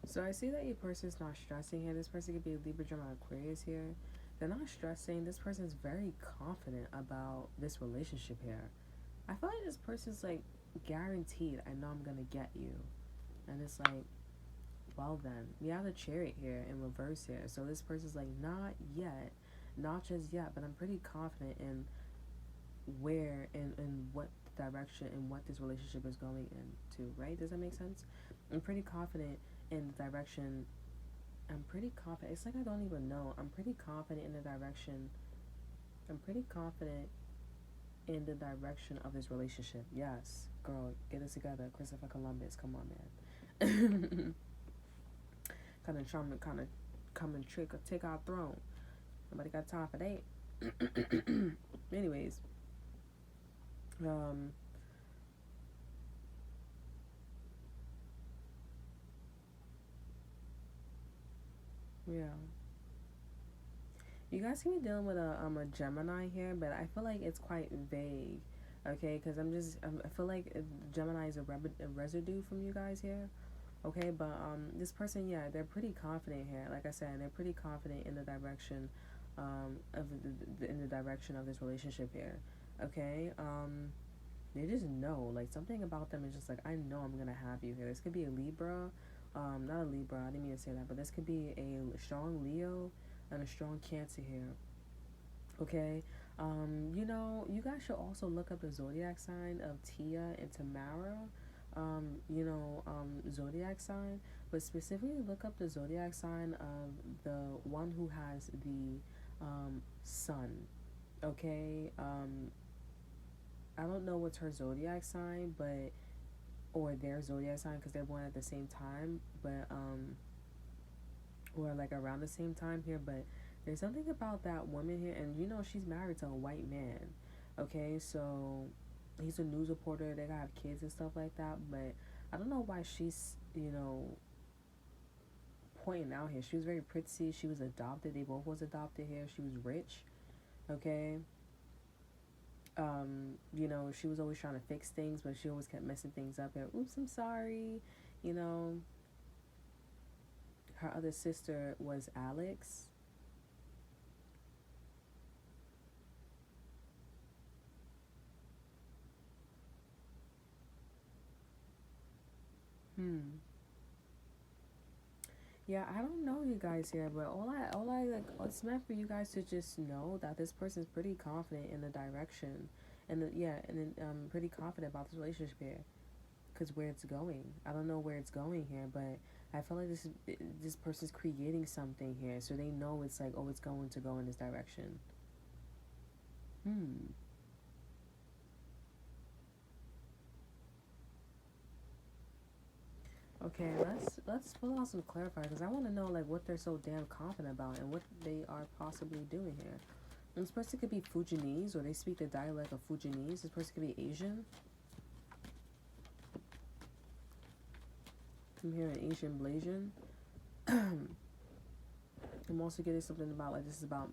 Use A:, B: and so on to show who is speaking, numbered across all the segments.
A: So I see that your person's not stressing here. This person could be a Libra, Gemini, Aquarius here. They're not stressing. This person's very confident about this relationship here. I feel like this person's like guaranteed, I know I'm gonna get you. And it's like, well then, we have the Chariot here in reverse here. So this person's like, not yet, not just yet, but I'm pretty confident in where and what direction and what this relationship is going into, right? Does that make sense? I'm pretty confident in the direction. I'm pretty confident. It's like I don't even know. I'm pretty confident in the direction. I'm pretty confident in the direction of this relationship. Yes, girl, get it together. Christopher Columbus, come on, man. Kind of trying to come and take our throne. Nobody got time for that. Anyways, um, yeah. You guys can be dealing with a Gemini here, but I feel like it's quite vague. Okay, because I feel like Gemini is a residue from you guys here. Okay, but this person, yeah, they're pretty confident here. Like I said, they're pretty confident in the direction, in the direction of this relationship here. Okay, they just know, like, something about them is just like, I know I'm gonna have you here. This could be a Libra, not a Libra. I didn't mean to say that, but this could be a strong Leo and a strong Cancer here. Okay, you guys should also look up the zodiac sign of Tia and Tamara. Zodiac sign, but specifically look up the zodiac sign of the one who has the sun. Okay, I don't know what's her zodiac sign, but or their zodiac sign because they're born at the same time, but or like around the same time here, but there's something about that woman here, and she's married to a white man. Okay, so he's a news reporter. They gotta have kids and stuff like that, but I don't know why she's pointing out here. She was very pretty. She was adopted. They both was adopted here. She was rich. Okay. She was always trying to fix things, but she always kept messing things up. And oops, I'm sorry. You know, her other sister was Alex. Hmm. Yeah, I don't know you guys here, but all I like, it's meant for you guys to just know that this person's pretty confident in the direction, and then pretty confident about this relationship here, cause where it's going. I don't know where it's going here, but I feel like this person's creating something here, so they know it's like, oh, it's going to go in this direction. Hmm. Okay, let's pull out some clarifiers because I want to know like what they're so damn confident about and what they are possibly doing here. And this person could be Fujianese or they speak the dialect of Fujianese. This person could be Asian. I'm hearing Asian Blasian. I'm also getting something about like this is about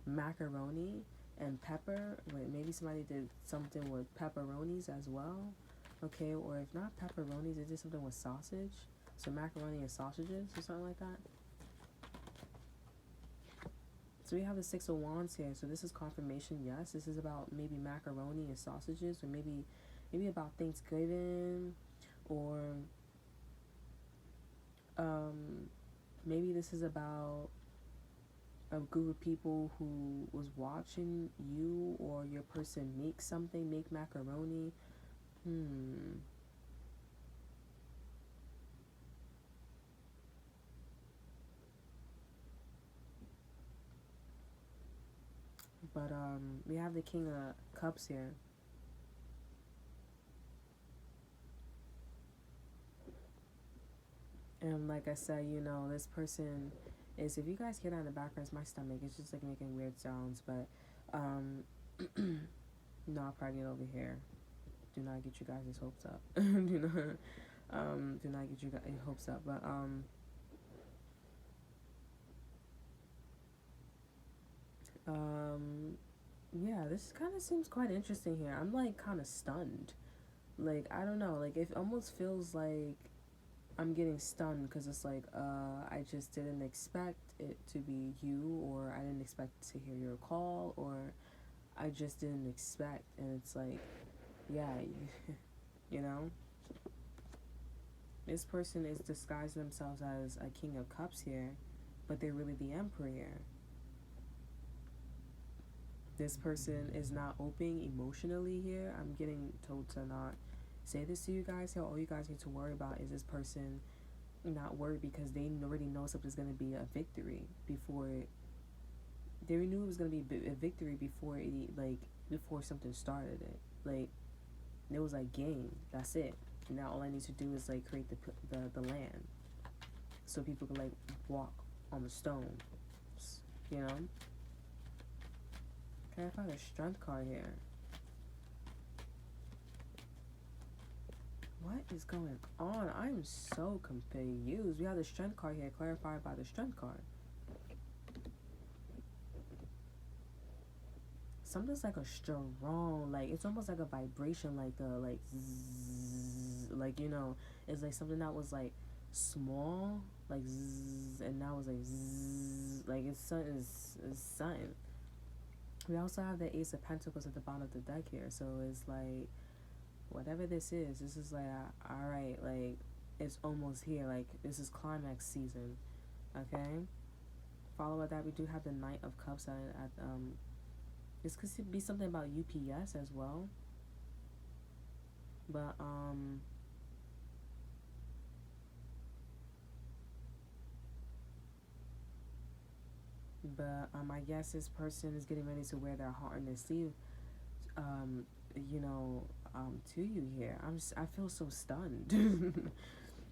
A: macaroni and pepper. Wait, maybe somebody did something with pepperonis as well. Okay, or if not pepperonis, they did something with sausage. So macaroni and sausages or something like that. So we have the Six of Wands here. So this is confirmation. Yes, this is about maybe macaroni and sausages, or maybe about Thanksgiving, or um, maybe this is about a group of people who was watching you or your person make something, make macaroni. Hmm. But we have the King of Cups here. And like I said, this person is, if you guys hear that in the background, it's my stomach. It's just like making weird sounds. But no, I'll probably get over here. Do not get you guys' hopes up. Do not get you guys hopes up. But um, yeah, this kind of seems quite interesting here. I'm like kind of stunned. Like I don't know. Like it almost feels like I'm getting stunned because it's like, I just didn't expect it to be you, or I didn't expect to hear your call, or I just didn't expect. And it's like, yeah, you know, this person is disguising themselves as a King of Cups here, but they're really the Emperor here. This person is not open emotionally here. I'm getting told to not say this to you guys here. All you guys need to worry about is this person not worried because they already know something's going to be a victory before they knew it was going to be a victory before it, like, before something started it. Like, it was like game. That's it. Now all I need to do is like create the land so people can like walk on the stones, you know. Okay, I found a strength card here. What is going on? I'm so confused. We have the strength card here, clarified by the strength card. Something's like a strong, like, it's almost like a vibration, like a, like, zzz, like, you know, it's like something that was, like, small, like, zzz, and now it's, like, zzz, like, it's something. We also have the Ace of Pentacles at the bottom of the deck here, so it's, like, whatever this is like, alright, like, it's almost here, like, this is climax season, okay? Follow with that, we do have the Knight of Cups at this could be something about UPS as well. But, I guess this person is getting ready to wear their heart on their sleeve, you know, to you here. I feel so stunned.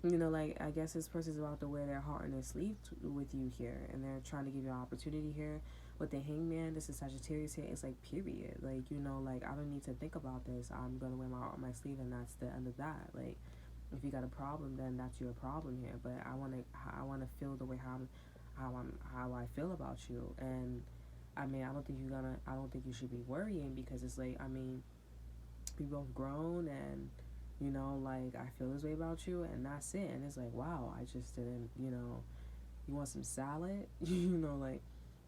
A: You know, like, I guess this person's about to wear their heart on their sleeve with you here, and they're trying to give you an opportunity here. With the Hangman, this is Sagittarius here, it's like, period. Like, you know, like, I don't need to think about this. I'm gonna wear my heart on my sleeve, and that's the end of that. Like, if you got a problem, then that's your problem here. But I wanna feel the way how I feel about you. And I mean, I don't think you should be worrying, because it's like, I mean, we both grown, and you know, like, I feel this way about you, and that's it. And it's like, wow, I just didn't, you know, you want some salad? You know, like,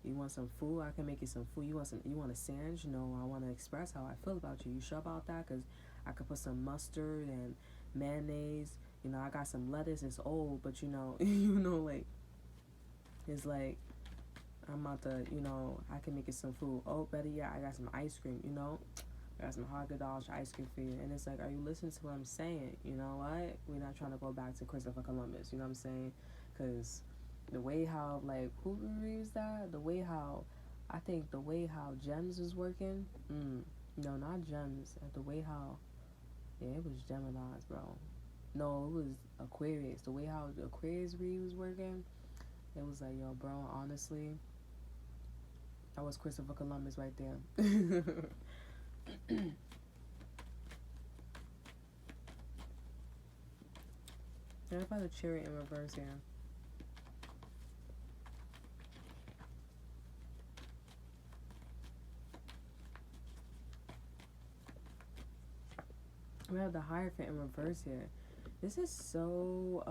A: you want some food? I can make you some food. You want a sandwich? No, I want to express how I feel about you. You sure about that? Because I could put some mustard and mayonnaise. You know, I got some lettuce. It's old, but you know, like, it's like, I'm about to, you know, I can make you some food. Oh, better yet, I got some ice cream, you know. I got some Haagen-Dazs ice cream for you. And it's like, are you listening to what I'm saying? You know what? We're not trying to go back to Christopher Columbus. You know what I'm saying? Because the way how, like, who reviews that? I think the way how Gems is working. No, not Gems. The way how, yeah, it was Gemini's, bro. No, it was Aquarius. The way how the Aquarius read was working, it was like, yo, bro, honestly, that was Christopher Columbus right there. What about the Chariot in reverse here? We have the Hierophant in reverse here. This is so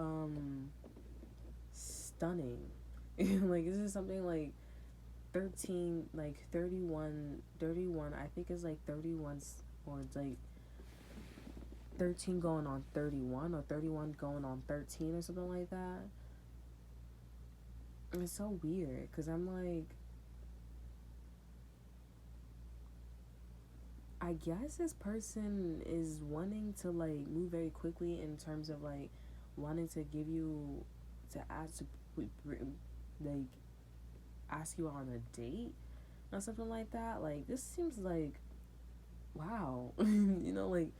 A: stunning. Like, this is something like 13, like 31, I think it's like 31, or it's like 13 going on 31, or 31 going on 13, or something like that. And it's so weird, because I'm like, I guess this person is wanting to, like, move very quickly in terms of, like, wanting to give you, to ask, like, ask you on a date or something like that. Like, this seems like, wow. You know, like,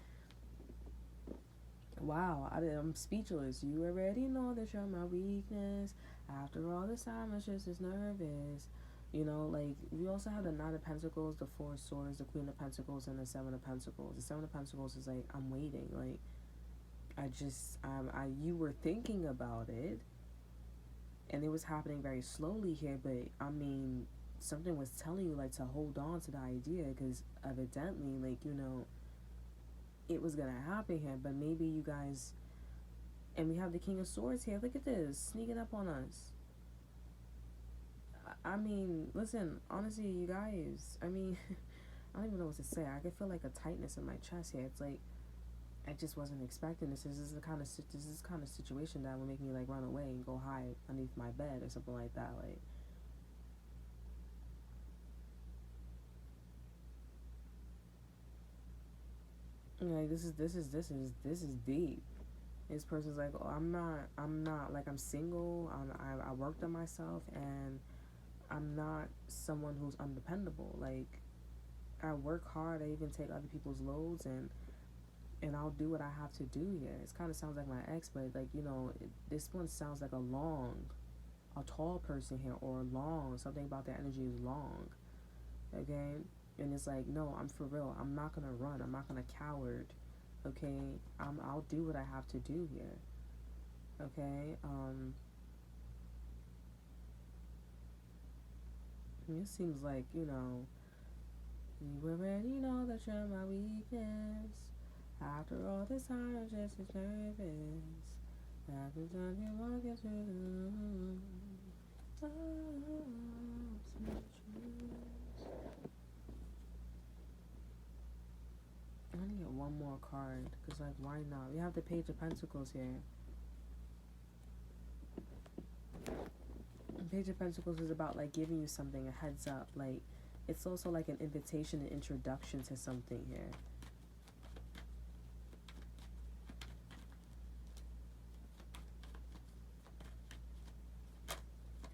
A: wow, I'm speechless. You already know that you're my weakness. After all this time, it's just as nervous. You know, like, we also have the Nine of Pentacles, the Four of Swords, the Queen of Pentacles, and the Seven of Pentacles. The Seven of Pentacles is like, I'm waiting. Like, you were thinking about it, and it was happening very slowly here, but, I mean, something was telling you, like, to hold on to the idea, because evidently, like, you know, it was gonna happen here. But maybe you guys, And we have the King of Swords here. Look at this, sneaking up on us. I mean, listen, honestly, you guys, I mean, I don't even know what to say. I can feel like a tightness in my chest here. It's like I just wasn't expecting this. This is the kind of situation that would make me like run away and go hide underneath my bed or something like that. Like this is deep. This person's like, oh, I'm not like I'm single. I worked on myself, and I'm not someone who's undependable. Like I work hard. I even take other people's loads, and I'll do what I have to do here. It kind of sounds like my ex, but like this one sounds like a tall person here, or long. Something about their energy is long. Okay, and it's like, no, I'm for real. I'm not gonna run. I'm not gonna coward. Okay, I'll do what I have to do here. Okay, it seems like you already know that you're my weakness. After all this time, I'm just as nervous. After time you walking through the I'm gonna get one more card, because like, why not? We have the Page of Pentacles here. The Page of Pentacles is about like giving you something, a heads up. Like it's also like an invitation, an introduction to something here.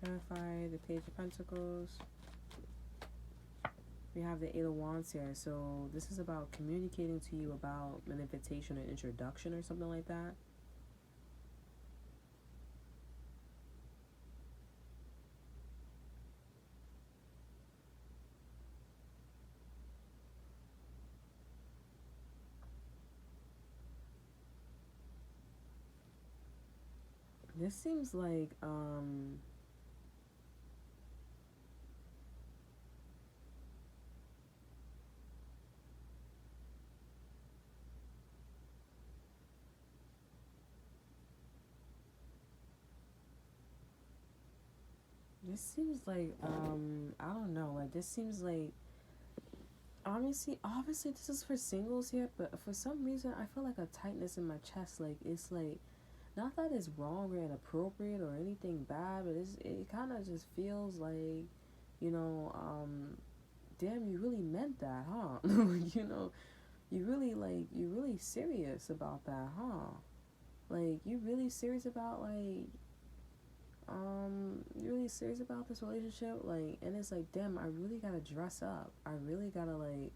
A: Clarify the Page of Pentacles. We have the Eight of Wands here. So this is about communicating to you about an invitation or introduction or something like that. This seems like this seems like I don't know, like this seems like obviously this is for singles here, but for some reason I feel like a tightness in my chest. Like it's like, not that it's wrong or inappropriate or anything bad, but it kind of just feels like, you know, damn, you really meant that, huh? You really serious about that, huh? Like you really serious about you really serious about this relationship, like, and it's like, damn, I really gotta dress up. I really gotta like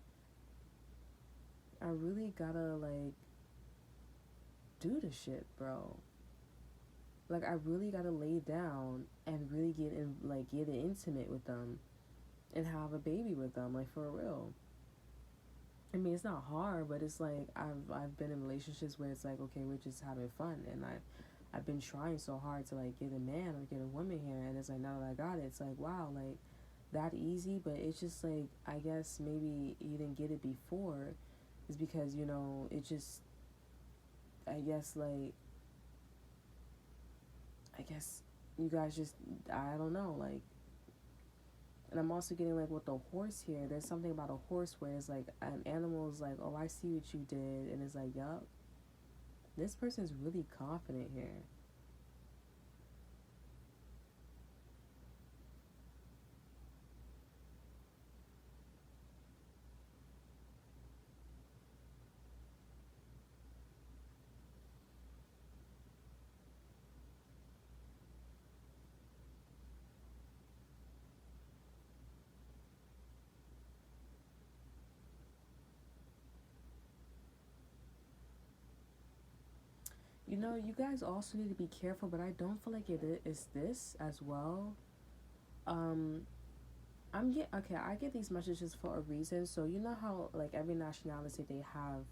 A: do the shit, bro. Like I really gotta lay down and really get intimate with them and have a baby with them, like for real. I mean, it's not hard, but it's like I've been in relationships where it's like, okay, we're just having fun, and I've been trying so hard to like get a man or get a woman here, and it's like, now that I got it, it's like, wow, like that easy. But it's just like, I guess maybe you didn't get it before, is because it just, I guess like, I guess you guys just, I don't know, like. And I'm also getting like with the horse here, there's something about a horse where it's like an animal is like, oh, I see what you did, and it's like, yup, this person's really confident here. You guys also need to be careful, but I don't feel like it is this as well. Um, I get these messages for a reason. So you know how like every nationality they have,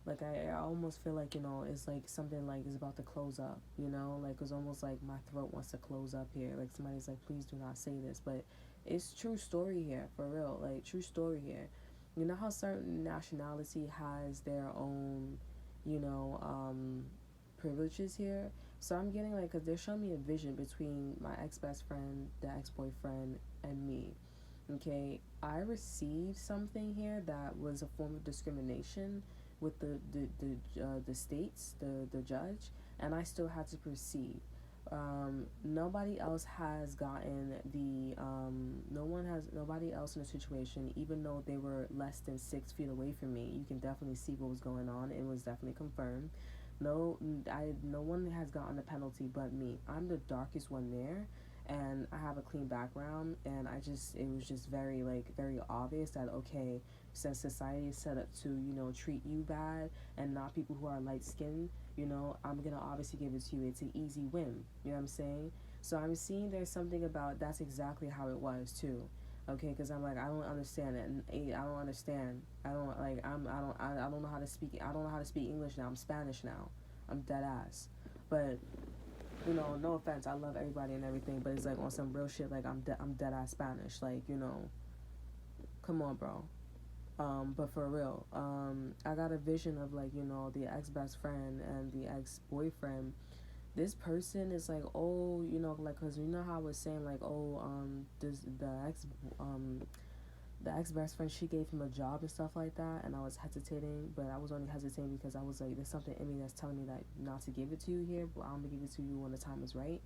A: like I almost feel like it's like something like is about to close up. Like it's almost like my throat wants to close up here. Like somebody's like, please do not say this, but it's true story here, for real. Like true story here. You know how certain nationality has their own, you know, privileges here. So I'm getting like, because they're showing me a vision between my ex-best friend, the ex-boyfriend, and me. Okay, I received something here that was a form of discrimination with the states, the judge, and I still had to proceed. Nobody else has gotten the nobody else in the situation, even though they were less than 6 feet away from me. You can definitely see what was going on. It was definitely confirmed. No one has gotten a penalty but me. I'm the darkest one there, and I have a clean background, and it was just very obvious that, okay, since society is set up to, treat you bad and not people who are light skinned, I'm gonna obviously give it to you. It's an easy win. You know what I'm saying? So I'm seeing there's something about that's exactly how it was too. Okay, because I'm like, I don't understand it, and I don't understand. I don't like I don't know how to speak. I don't know how to speak English now. I'm Spanish now. I'm dead ass. But no offense. I love everybody and everything, but it's like on some real shit. Like I'm dead ass Spanish. Like come on, bro. But for real, I got a vision of like, the ex best friend and the ex boyfriend. This person is like, oh, like, cause how I was saying like, oh, the ex best friend, she gave him a job and stuff like that, and I was hesitating, but I was only hesitating because I was like, there's something in me that's telling me that not to give it to you here, but I'm gonna give it to you when the time is right.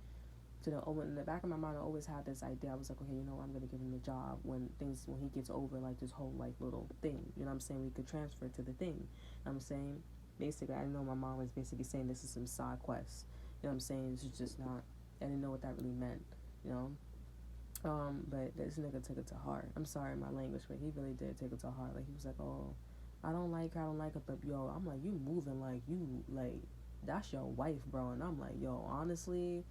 A: So in the back of my mind, I always had this idea. I was like, okay, I'm gonna give him the job when he gets over like this whole like little thing. You know what I'm saying? We could transfer to the thing. You know what I'm saying? Basically, I know my mom was basically saying this is some side quest. You know what I'm saying? This is just not. I didn't know what that really meant. You know. But this nigga took it to heart. I'm sorry, my language, but he really did take it to heart. Like he was like, oh, I don't like her, but yo, I'm like, you moving like you like that's your wife, bro. And I'm like, yo, honestly.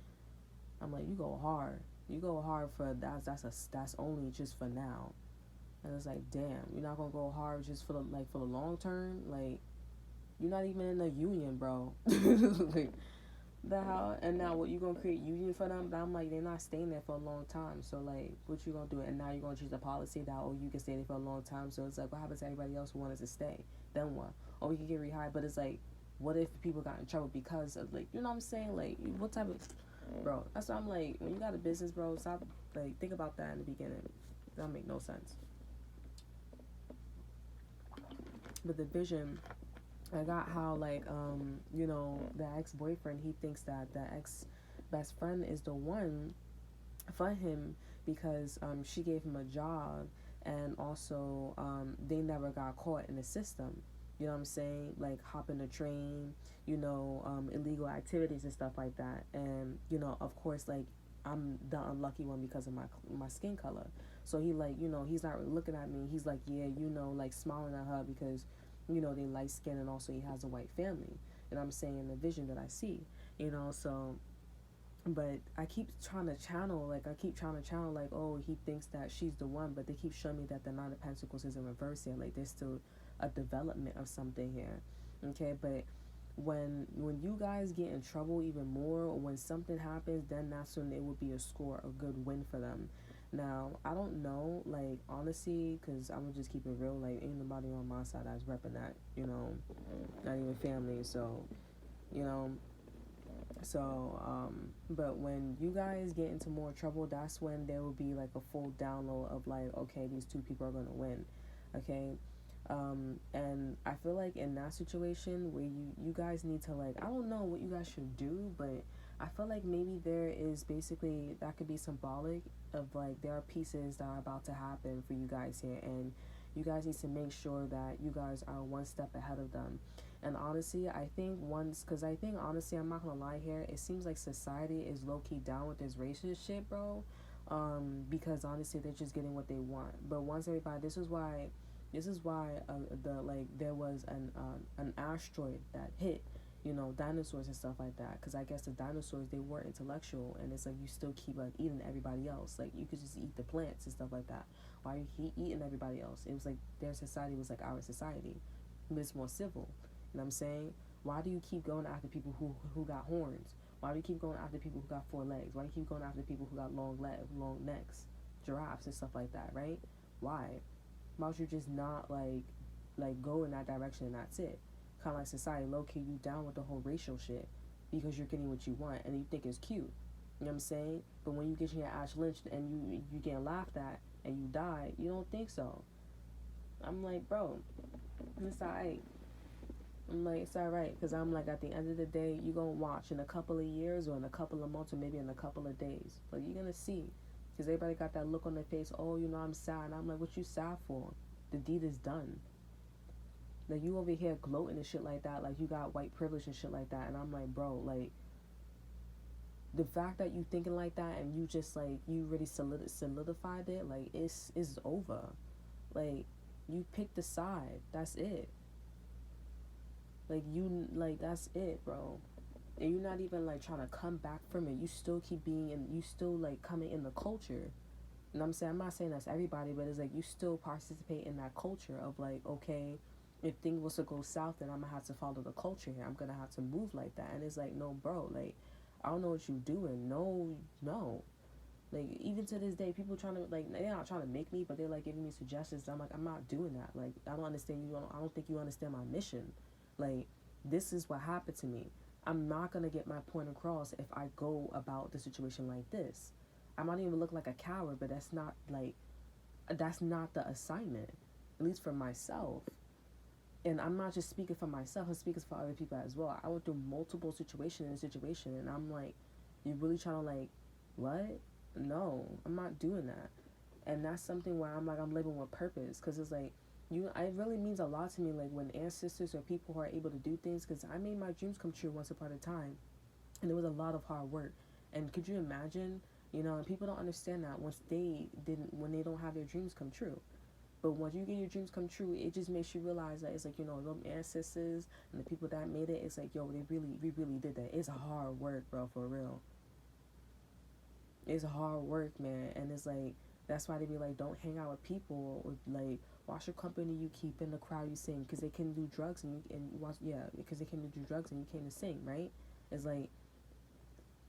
A: I'm like, you go hard. You go hard for that's only just for now. And it's like, damn, you're not gonna go hard just for the long term. Like, you're not even in a union, bro. Like, the hell. And now what, you gonna create union for them? But I'm like, they're not staying there for a long time. So like, what you gonna do? And now you're gonna choose a policy that, oh, you can stay there for a long time. So it's like, what happens to everybody else who wanted to stay? Then what? Or we can get rehired. But it's like, what if people got in trouble because of like, you know what I'm saying? Like, what type of, bro? That's why I'm like, when you got a business, bro, stop, like, think about that in the beginning. That'll make no sense. But the vision, I got how like, the ex-boyfriend, he thinks that the ex-best friend is the one for him because she gave him a job, and also they never got caught in the system. You know what I'm saying? Like hopping the train, illegal activities and stuff like that. And of course, like I'm the unlucky one because of my skin color. So he like, he's not really looking at me. He's like, yeah, like smiling at her because they light skin, and also he has a white family. And I'm saying the vision that I see, so. But I keep trying to channel, like, oh, he thinks that she's the one, but they keep showing me that the Nine of Pentacles is in reverse here. Like, there's still a development of something here, okay? But when you guys get in trouble even more, or when something happens, then that's when it would be a score, a good win for them. Now, I don't know, like, honestly, because I'm going to just keep it real, like, ain't nobody on my side that's repping that, not even family, so, but when you guys get into more trouble, that's when there will be like a full download of like, okay, these two people are gonna win, okay. And I feel like in that situation where you guys need to, like, I don't know what you guys should do, but I feel like maybe there is basically, that could be symbolic of like, there are pieces that are about to happen for you guys here, and you guys need to make sure that you guys are one step ahead of them. And honestly, honestly, I'm not gonna lie here, it seems like society is low-key down with this racist shit, bro. Because honestly, they're just getting what they want. But once everybody, this is why there was an asteroid that hit, dinosaurs and stuff like that. Because I guess the dinosaurs, they were intellectual, and it's like you still keep like eating everybody else. Like you could just eat the plants and stuff like that. Why are you eating everybody else? It was like their society was like our society, but it's more civil. You know what I'm saying? Why do you keep going after people who got horns? Why do you keep going after people who got 4 legs? Why do you keep going after people who got long necks, giraffes and stuff like that, right? Why? Why would you just not like go in that direction and that's it? Kind of like society low-key you down with the whole racial shit. because you're getting what you want and you think it's cute. You know what I'm saying? But when you get your ass lynched and you getting laughed at and you die, you don't think so. I'm like, bro, it's alright. I'm like, it's alright, because I'm like, at the end of the day, you gonna watch in a couple of years or in a couple of months or maybe in a couple of days. Like, you're gonna see. Because everybody got that look on their face, oh, you know, I'm sad. And I'm like, what you sad for? The deed is done. Like, you over here gloating and shit like that, like you got white privilege and shit like that. And I'm like, bro, like, the fact that you thinking like that and you just, like, you really solidified it, like, it's over. Like, you picked a side. That's it. Like, that's it, bro. And you're not even, like, trying to come back from it. You still keep being in, you still, like, coming in the culture. And I'm not saying that's everybody, but it's like you still participate in that culture of, like, okay, if things was to go south, then I'm gonna have to follow the culture here. I'm gonna have to move like that. And it's like, no, bro, like, I don't know what you doing. No. Like, even to this day, people trying to, like, they're not trying to make me, but they're, like, giving me suggestions. I'm like, I'm not doing that. Like, I don't understand you. I don't think you understand my mission. Like, this is what happened to me. I'm not going to get my point across if I go about the situation like this. I might even look like a coward, but that's not the assignment, at least for myself. And I'm not just speaking for myself, I'm speaking for other people as well. I went through multiple situations, and I'm like, you really trying to, like, what? No, I'm not doing that. And that's something where I'm like, I'm living with purpose, because it's like, it really means a lot to me, like, when ancestors or people who are able to do things, because I made my dreams come true once upon a time, and it was a lot of hard work. And could you imagine, you know, and people don't understand that when they don't have their dreams come true. But once you get your dreams come true, it just makes you realize that it's like, you know, them ancestors and the people that made it, it's like, yo, we really did that. It's hard work, bro, for real. It's hard work, man. And it's like, that's why they be like, don't hang out with people, or like, watch your company you keep in the crowd you sing, because they can do drugs because they can do drugs and you came to sing, right? It's like,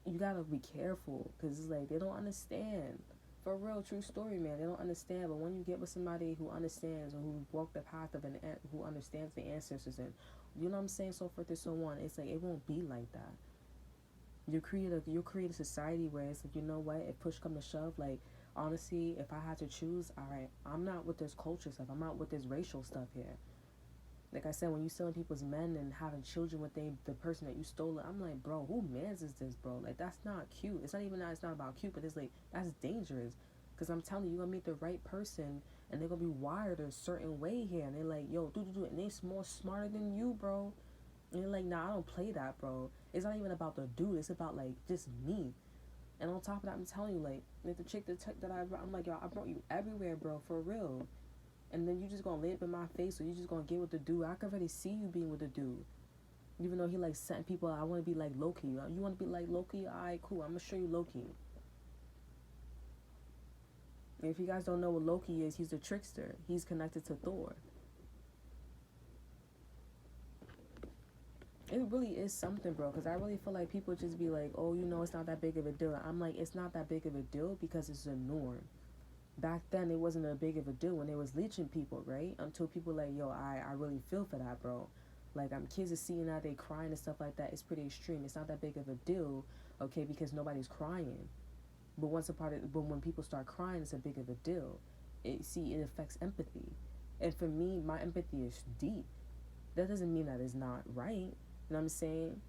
A: you gotta be careful, because it's like, they don't understand. For real, true story, man. They don't understand, but when you get with somebody who understands, or who walked the path of who understands the ancestors, and you know what I'm saying, so forth and so on, it's like, it won't be like that. You'll create a society where it's like, you know what, if push come to shove, like, honestly, if I had to choose, alright, I'm not with this culture stuff, I'm not with this racial stuff here. Like I said, when you stealing people's men and having children with the person that you stole it, I'm like, bro, who mans is this, bro? Like, that's not cute. It's not even that it's not about cute, but it's like, that's dangerous. Because I'm telling you, you're going to meet the right person, and they're going to be wired a certain way here. And they're like, yo, do, and they're more smarter than you, bro. And they're like, nah, I don't play that, bro. It's not even about the dude. It's about, like, just me. And on top of that, I'm telling you, like the chick that I'm like, yo, I brought you everywhere, bro, for real. And then you just gonna lay up in my face, or you just gonna get with the dude. I can already see you being with the dude. Even though he, like, sent people, I want to be like Loki. You want to be like Loki? Alright, cool. I'm gonna show you Loki. And if you guys don't know what Loki is, he's the trickster. He's connected to Thor. It really is something, bro, because I really feel like people just be like, oh, you know, it's not that big of a deal. I'm like, it's not that big of a deal because it's a norm. Back then, it wasn't a big of a deal when they was leeching people, right? Until people like, yo, I really feel for that, bro. Like, kids are seeing that, they crying and stuff like that. It's pretty extreme. It's not that big of a deal, okay, because nobody's crying. But when people start crying, it's a big of a deal. It affects empathy. And for me, my empathy is deep. That doesn't mean that it's not right. You know what I'm saying?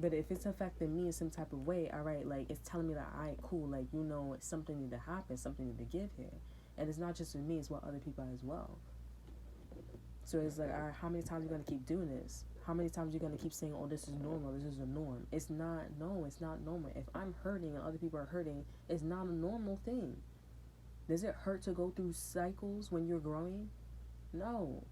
A: But if it's affecting me in some type of way, all right, like, it's telling me that, all right, cool, like, you know, something need to happen, something need to give here. And it's not just with me, it's with other people as well. So it's like, all right, how many times are you going to keep doing this? How many times are you going to keep saying, oh, this is normal, this is a norm? It's not normal. If I'm hurting and other people are hurting, it's not a normal thing. Does it hurt to go through cycles when you're growing? No.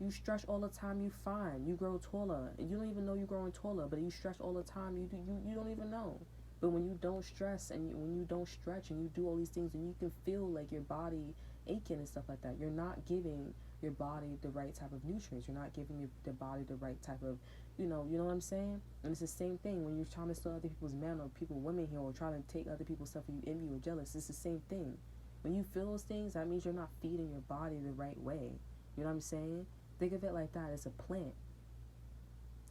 A: You stretch all the time, you fine. You grow taller. You don't even know you're growing taller, but you stretch all the time, you don't even know. But when you don't stress and when you don't stretch and you do all these things and you can feel like your body aching and stuff like that, you're not giving your body the right type of nutrients. You're not giving the body the right type of, you know what I'm saying? And it's the same thing when you're trying to steal other people's men or women here, or trying to take other people's stuff and you envy or jealous. It's the same thing. When you feel those things, that means you're not feeding your body the right way. You know what I'm saying? Think of it like that. It's a plant.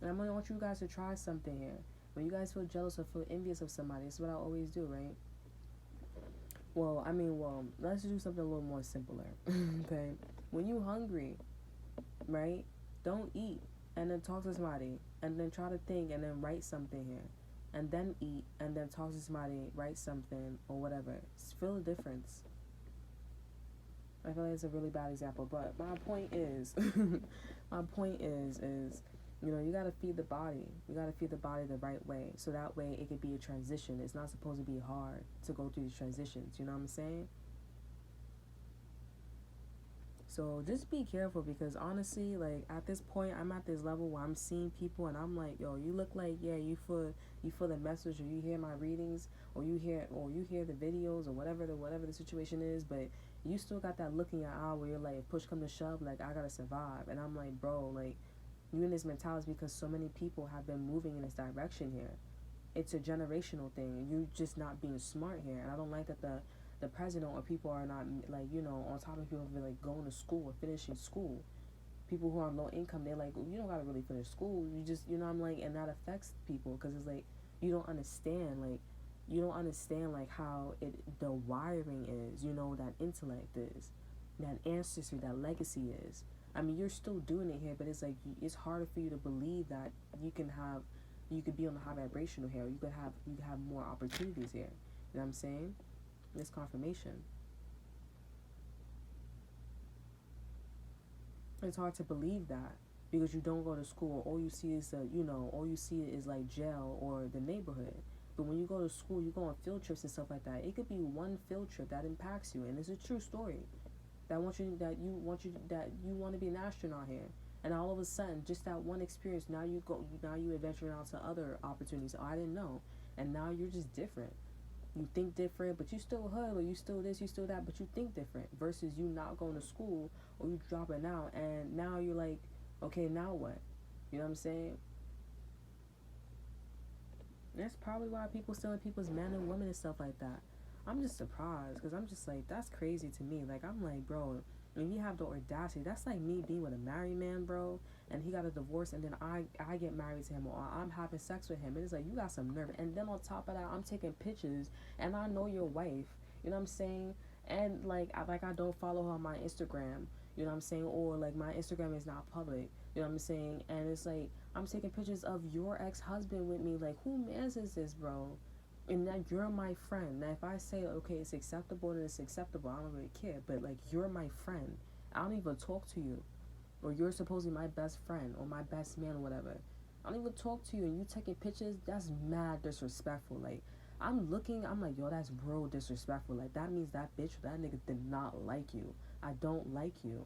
A: And I'm going to want you guys to try something here. When you guys feel jealous or feel envious of somebody, it's what I always do, right? Well, let's do something a little more simpler, okay? When you hungry, right, don't eat and then talk to somebody and then try to think and then write something here. And then eat and then talk to somebody, write something or whatever. Feel the difference. I feel like it's a really bad example, but my point is, you gotta feed the body. You gotta feed the body the right way, so that way it could be a transition. It's not supposed to be hard to go through these transitions. You know what I'm saying? So just be careful, because honestly, like, at this point, I'm at this level where I'm seeing people and I'm like, yo, you look like, yeah, you feel the message, or you hear my readings, or you hear the videos, or whatever the situation is, but you still got that look in your eye where you're like, push come to shove, like, I gotta survive. And I'm like, bro, like, you in this mentality because so many people have been moving in this direction here. It's a generational thing. You just not being smart here. And I don't like that the president or people are not, like, on top of people who are like going to school or finishing school. People who are on low income, they're like, you don't gotta really finish school. You just, I'm like, and that affects people because it's like, you don't understand like how the wiring is, that intellect is, that ancestry, that legacy is. I mean, you're still doing it here, but it's like, it's harder for you to believe that you could be on the high vibrational here. You could have more opportunities here. You know what I'm saying? This confirmation. It's hard to believe that because you don't go to school. All you see is like jail or the neighborhood. But when you go to school, you go on field trips and stuff like that. It could be one field trip that impacts you, and it's a true story. That you want to be an astronaut here, and all of a sudden, just that one experience, now you adventuring out to other opportunities. Oh, I didn't know, and now you're just different. You think different, but you still hood, or you still this, you still that, but you think different. Versus you not going to school, or you dropping out, and now you're like, okay, now what? You know what I'm saying? That's probably why people stealing people's men and women and stuff like that. I'm just surprised, because I'm just like, that's crazy to me. Like, I'm like, bro, when you have the audacity, that's like me being with a married man, bro, and he got a divorce, and then I get married to him, or I'm having sex with him, and it's like, you got some nerve. And then on top of that, I'm taking pictures, and I know your wife, you know what I'm saying? And like I don't follow her on my Instagram, you know what I'm saying? Or like, my Instagram is not public, you know what I'm saying? And it's like, I'm taking pictures of your ex-husband with me. Like, who mans is this, bro? And that you're my friend. Now, if I say, okay, it's acceptable, then it's acceptable. I don't really care. But, like, you're my friend. I don't even talk to you. Or you're supposedly my best friend or my best man or whatever. I don't even talk to you. And you taking pictures, that's mad disrespectful. Like, I'm like, yo, that's real disrespectful. Like, that means that bitch or that nigga did not like you. I don't like you.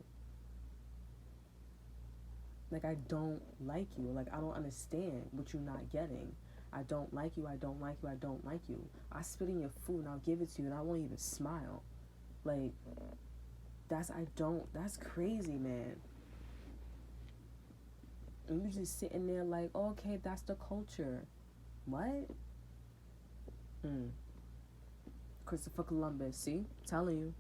A: Like, I don't like you. Like, I don't understand what you're not getting. I don't like you, I don't like you, I don't like you. I spit in your food and I'll give it to you and I won't even smile. Like, that's crazy, man. And you just sitting there like, oh, okay, that's the culture. What? Christopher Columbus, see? Telling you.